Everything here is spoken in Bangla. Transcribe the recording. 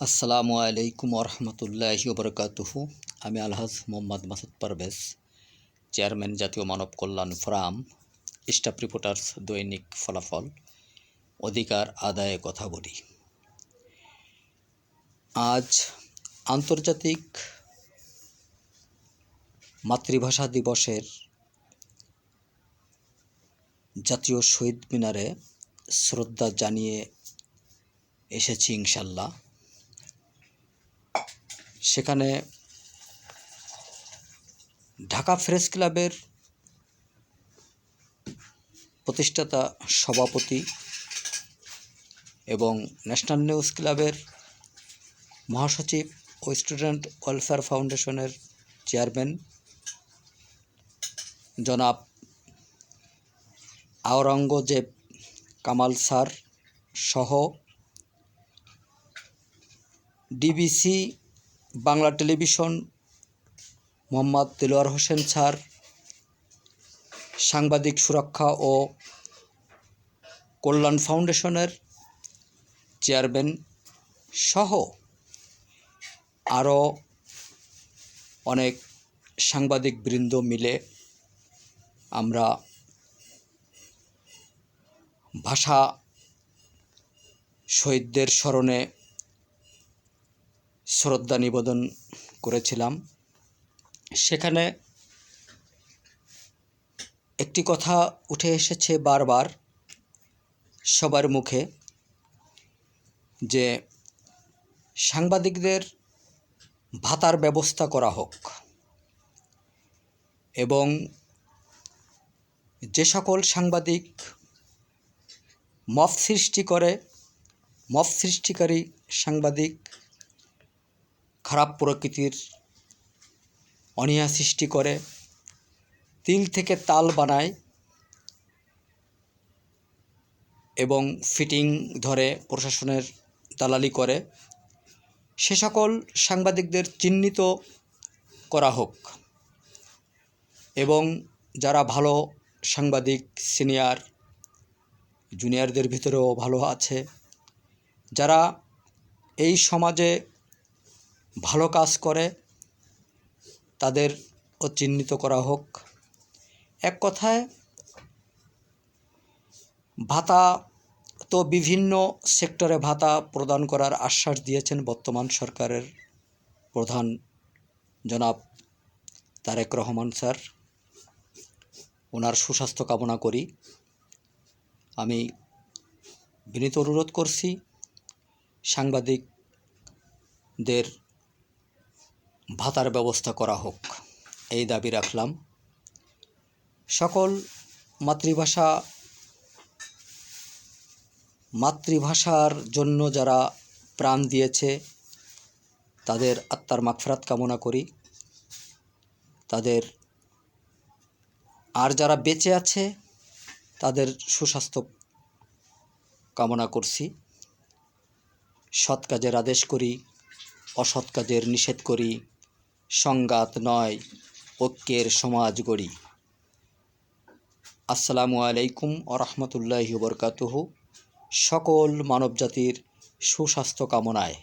আসসালামু আলাইকুম রহমতুল্লাহি ওবরকাতুহু। আমি আলহাজ মোহাম্মদ মাসুদ পারভেজ, চেয়ারম্যান জাতীয় মানব কল্যাণ ফোরাম, স্টাফ রিপোর্টার্স দৈনিক ফলাফল, অধিকার আদায়ে কথা বলি। আজ আন্তর্জাতিক মাতৃভাষা দিবসের জাতীয় শহীদ মিনারে শ্রদ্ধা জানিয়ে এসেছি ইনশাল্লাহ। সেখানে ঢাকা প্রেস ক্লাবের প্রতিষ্ঠাতা সভাপতি এবং ন্যাশনাল নিউজ ক্লাবের মহাসচিব ও স্টুডেন্ট ওয়েলফেয়ার ফাউন্ডেশনের চেয়ারম্যান জনাব আওরঙ্গজেব কামাল স্যার সহ DBC Bangla television Mohammad Delwar Hossain sir, সাংবাদিক সুরক্ষা ও কল্যাণ ফাউন্ডেশনের চেয়ারম্যান সহ আরও অনেক সাংবাদিক বৃন্দ মিলে আমরা ভাষা শহীদদের স্মরণে শ্রদ্ধা নিবেদন করেছিলাম। সেখানে একটি কথা উঠে এসেছে বারবার সবার মুখে, যে সাংবাদিকদের ভাতার ব্যবস্থা করা হোক এবং যে সকল সাংবাদিক মব সৃষ্টিকারী সাংবাদিক, খারাপ প্রকৃতির অনীহা সৃষ্টি করে, তিল থেকে তাল বানায় এবং ফিটিং ধরে প্রশাসনের দালালি করে, সে সকল সাংবাদিকদের চিহ্নিত করা হোক এবং যারা ভালো সাংবাদিক, সিনিয়র জুনিয়রদের ভিতরেও ভালো আছে, যারা এই সমাজে ভালো কাজ করে তাদেরও চিহ্নিত করা হোক। এক কথায় ভাতা তো বিভিন্ন সেক্টরে ভাতা প্রদান করার আশ্বাস দিয়েছেন বর্তমান সরকারের প্রধান জনাব তারেক রহমান স্যার। ওনার সুস্বাস্থ্য কামনা করি। আমি বিনীত অনুরোধ করছি সাংবাদিকদের ভাতার ব্যবস্থা করা হোক, এই দাবি রাখলাম। সকল মাতৃভাষার জন্য যারা প্রাণ দিয়েছে তাদের আত্মার মাগফিরাত কামনা করি। তাদের আর যারা বেঁচে আছে তাদের সুস্বাস্থ্য কামনা করছি। সৎ কাজের আদেশ করি, অসৎ কাজের নিষেধ করি, সংঘাত নয় ঐক্যের সমাজ গড়ি। আসসালামু আলাইকুম রহমতুল্লাহি ওবরকাতুহু। সকল মানবজাতির সুস্বাস্থ্য কামনায়